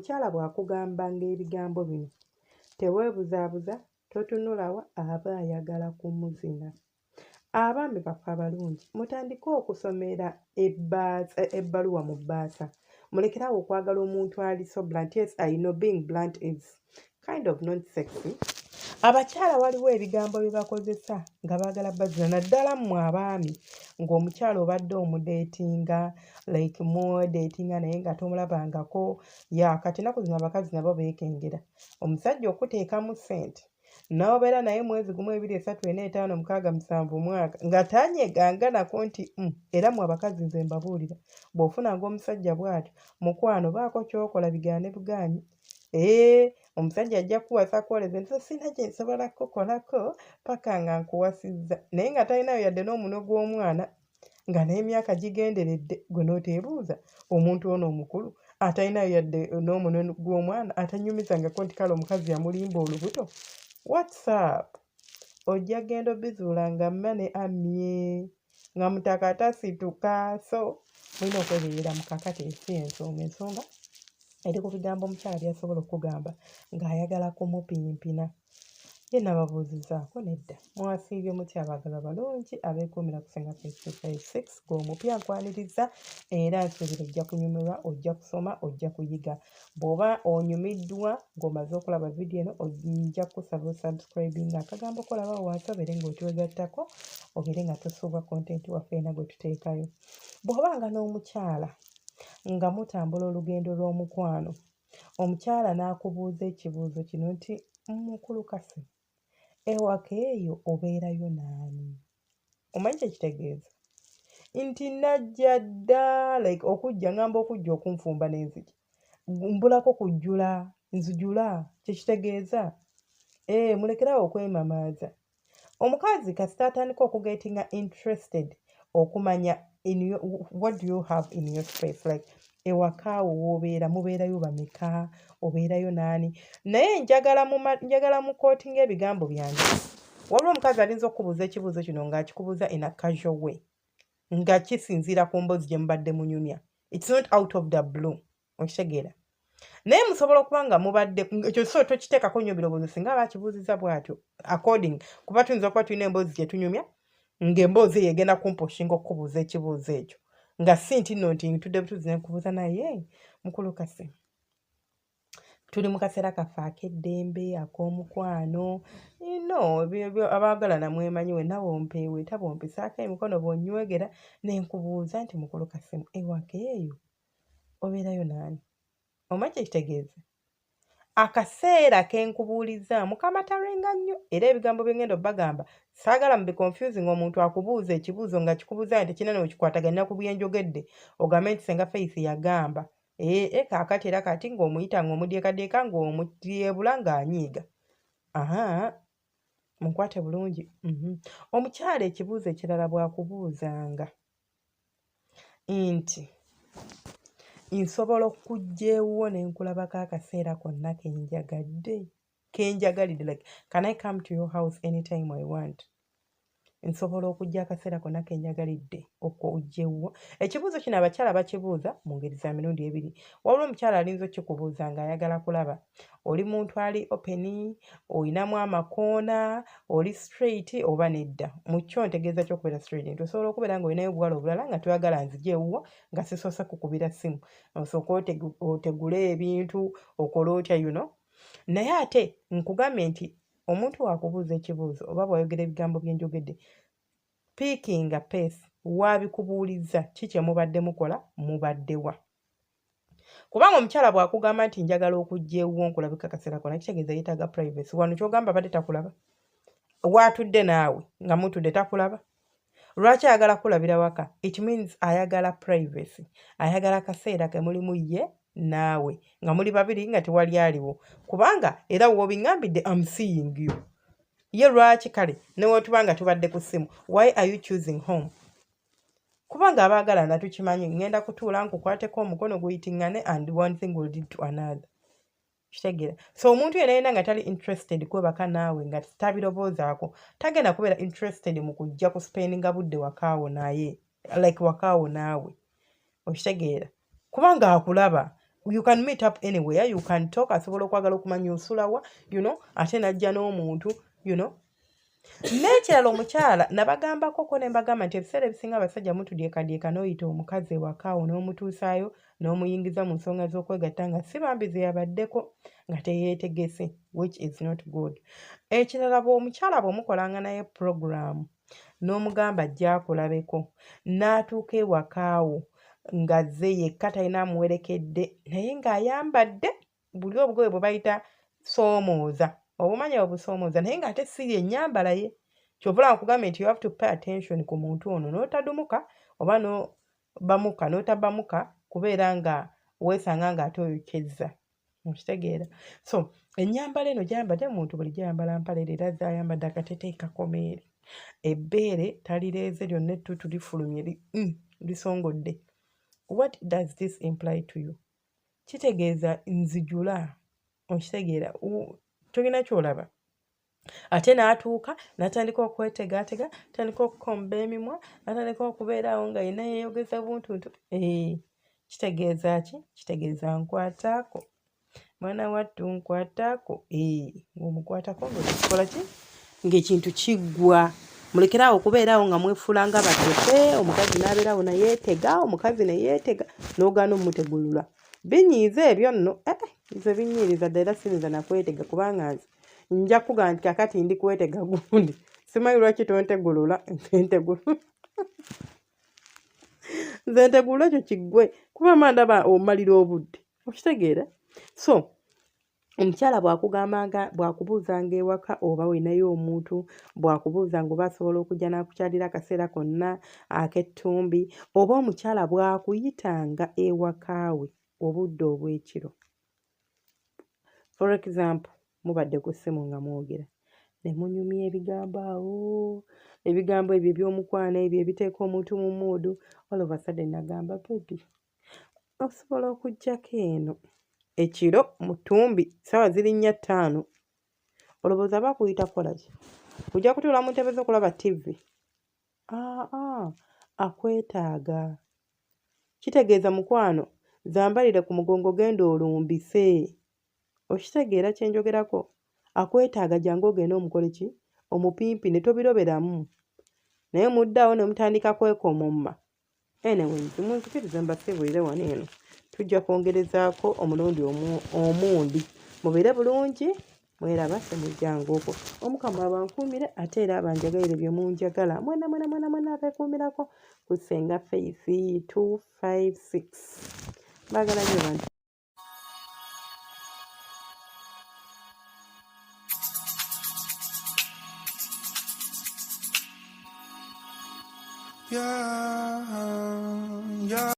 omukyala bw'akugamba ng'ebigambo bino teweebuzaabuza, totunulawa, aba ayagala kumuzina. Abaami baffe abalungi mutandike okusomera ebbaluwa mu bbaasa. Mulekerawo okwagala omuntu ali so blunt. Yes, I know being blunt is kind of not sexy. Abakyala waliwo ebigambo bye bakozesa nga baagala bazina, naddala mmwe abaami ng'omukyala obadde omudeetinga like mudeetinga naye nga tomulabangako. Kati ennaku zino abakazi nabo beekengera. Omusajja okuteekamu ssente n'obeera naye mwezi gumu, 2, 3, 4, 5, 6, 7 mwaka nga tanyeganganako nti era mmwe abakazi nze mbabuulira, bw'ofunanga omusajja bw'atyo mukwano baako ky'okola bigaane bugaanyi. Omusajja ajja kuwasa kwoleza nti sina gye nsobola kukolako paka nga nkuwasizza, naye nga talinayo yadde n'omunwe gw'omwana nga n'emyaka gigenderedde. Gwe n'oteebuuza omuntu ono omukulu atalinayo yadde n'omunwe gw'omwana, atanyumizangako nti kale omukazi yamulimba olubuto. What's up? Ojja genda obizuula nga mmane amye nga mutaka tasituka. So mulina okwebeerera mu kakati ensi ensonga eri ku bigambo omukyala byasobola okugamba ng'ayagala kumupimpina. Ye nababuuzizaako nedda. Mwasiibye mutya abaagalwa balungi abeekuumira ku Senga 656 gw'omupya nkwaniriza era nsuubira ojja kunyumirwa, ojja kusoma, ojja kuyiga. Bw'oba onyumiddwa ng'omaze okulaba vidiyo eno ojja kusaba osubscribinga akagambo kolabawo wansi obeere ng'otwegattako obeere nga tosuubwa kontenti waffe ena gwe tuteekayo. Bw'obanga n'omukyala nga mutambula olugendo lw'omukwano, omukyala n'akubuuza ekibuuzo kino nti mukulukase ewaka eyo obeerayo naani? Omanyi kye kitegeeza? Nti najja dda like okujja ngamba okujja okunfumba n'enzigi. Mbulako kujjula, nzijula, kye kitegeeza? Mulekerawo okwemamaaza. Omukazi kasita atandika okugetinga interested okumanya what do you have in your space, like ewaka awo w'obeera mubeerayo bameka, obeerayo naani? Naye njagala mu kootinga ebigambo byange. Waliwo omukazi alinza okubuuza ekibuuzo kino ng'akikubuuza in a casual way nga kisinziira ku mboozi gye mubadde munyumya. It's not out of the blue. Okitegeera? Naye musobola okuba nga mubadde ekyo so tokiteekako nnyo birowoozo singa aba akibuuziza bw'atyo according kuba tuyinza okuba tulina emboozi gye tunyumya ng'emboozi eyo egenda kumpushinga okubuuza ekibuuzo ekyo nga si nti nno nti ntudde butuuzi ne nkubuuza naye mukulukase. Tuli mu kaseera kaffe ak'eddembe ak'omukwano. Abaagalana mwemanyi wenna wompeewe tabompisaako emikono bw'onnywegera ne nkubuuza nti mukulukase ewaka eyo obeerayo naani? Omanyi kye kitegeeza? Akaseera ke nkubuulizaamu kamatalwenga nnyo era ebigambo bye ngenda obbagamba saagala mu confusing omuntu akubuuza ekibuuzo nga kikubuuza nti kinene okikwataganya ku bye njogedde ogambe nti Senga Faith yagamba. Kaakati era kati ng'omuyita ng'omudyekadyeka ng'omutyebula ng'anyiiga. Munkwate bulungi. Omukyala ekibuuzo ekirala bw'akubuuzanga nti nsobola okujja ewuwo ne nkulabako akaseera konna kenjagalidde like can I come to your house anytime I want? Nsobola okujja akaseera konna kenjagalidde okujja ewuwo. Ekibuuzo kino abakyala bakibuuza mu ngeri za mirundi ebiri. Waliwo omukyala alinza okikubuuza ng'ayagala kulaba oli muntu ali openi, olinamu amakoona, oli straight oba nedda. Mu kyo ntegeeza ky'okubeera straight nti osobola okubeera ng'olinayo obuwala obulala nga toyagala nzije ewuwo nga sisoose kukubira ssimu. Osooka otegule ebintu okola otya naye ate nkugambye nti omuntu waakubuuza ekibuuzo oba bw'ayogera ebigambo bye njogedde piikinga pace waabikubuuliza ki kye mubadde mukola mubaddewa. Kubanga omukyala bw'akugamba nti njagala okujja ewuwo nkulabika akaseera konna kitegeeza yeetaaga privacy. Wano ky'ogamba abadde takulaba? Waatudde naawe nga mutudde takulaba? Lwaki ayagala kulabira waka? It means ayagala privacy. Ayagala akaseera ke mulimu ye naawe nga muli babiri nga tewali aliwo. Kubanga era w'obiŋŋambidde I'm seeing you. Ye lwaki kale ne wetubanga tubadde ku ssimu? Why are you choosing home? Kubanga abaagalana tukimanyi ngenda kutuula nkukwateko omukono guyitiŋŋane and one thing will lead to another. Kitegeera? So omuntu yenna nga tali interested kwebaka naawe nga tabiroboozaako tagenda kubeera interested mu kujja ku spendinga budde wakaawo naye like wakaawo naawe. Okitegeera? Kubanga akulaba you can meet up anywhere, you can talk, asobola okwagala okumanya osulawa, ate najja n'omuntu, n'ekirala omukyala nabagambako ko ne mbagamba nti ebiseera ebisinga abasajja mutudyekadyeka n'oyita omukazi ewakaawo n'omutuusaayo n'omuyingiza mu nsonga z'okwegatta nga si bambi ze yabaddeko nga teyeetegese, which is not good. Ekirala bw'omukyala bw'omukolanga naye program n'omugamba ajja akulabeko n'atuuka ewakaawo nga ze yekka talina amuwerekedde naye ng'ayambadde buli obugoye bwe bayita soomooza, obumanyi obusoomooza, naye ng'ate si yennyambala ye. Ky'ovula nkugambye nti you have to pay attention ku muntu ono n'otadumuka oba bamuka n'otabamuka kubeera nga weesanga ng'ate oyokyezza. Okitegeera? So ennyambala eno gyambadde muntu bulijjo ayambala mpale era zayambadde akateeteeyi kakomeere. Ebbeere talireeze lyonna ettutu lifulumye lisongodde. What does this imply to you? Kitegeeza nzijula. Okitegeera? Tolina ky'olaba. Ate n'atuuka n'atandika okwetegaatega, n'atandika okukomba emimwa, n'atandika okubeeraawo nga yenna yeeyogeza buntuntu. Kitegeeza ki? Kitegeeza nkwataako. Mwana wattu nkwataako. Ng'omukwatako ng'ekikola ki? Ng'ekintu kiggwa. Mulekeraawo okubeeraawo nga mwefuulanga batoke, omukazi n'abeeraawo nayeetega, omukazi neyeetega, n'ogaana omutegulula. Binyiiza ebyo nno, nze binyiiriza ddala era siyinza nakwetega kubanga nze nja kugamba nti kakati ndi kwetega gundi. Simanyi lwaki tontegulula, nze ntegulula ekyo kiggwe kuba mandaba omalira obudde. Okitegeera? So omukyala bw'akubuuzanga ewaka oba wenayo omuntu bw'akubuuzanga oba asobola okujja n'akukyalira akaseera konna ak'ettumbi oba omukyala bw'akuyitanga ewakaawe obudde obw'ekiro. For example, mubadde ku ssimu nga mwogera ne munyumya ebigambo awo, ebigambo ebyo eby'omukwano ebyo ebiteeka omuntu mu muudu, all of a sudden nagamba baby osobola okuggyako eno ekiro mu ttumbi ssaawa ziri 4-5. Olowooza bakuyita kukola ki? Ojja kutuula mu ntebe z'okulaba TV? Akwetaaga. Kitegeeza mukwano zambalire ku mugongo genda olumbise. Okitegeera kye njogerako? Akwetaaga jangu ogenda omukole ki? Omupimpi ne tobiroberamu. Naye muddaawo ne mutandika kwekomomma. Anyways, munzikirize mbasiibulire wano eno. Tujja kwongerezaako omulundi omundi. Mubeere bulungi, mweraba semujjanguuko. Omukama abankuumire ate era abanjagalire bye munjagala. Mwena abeekuumirako ku Ssenga Faith 256. Baagala nnyo bantu. Yeah.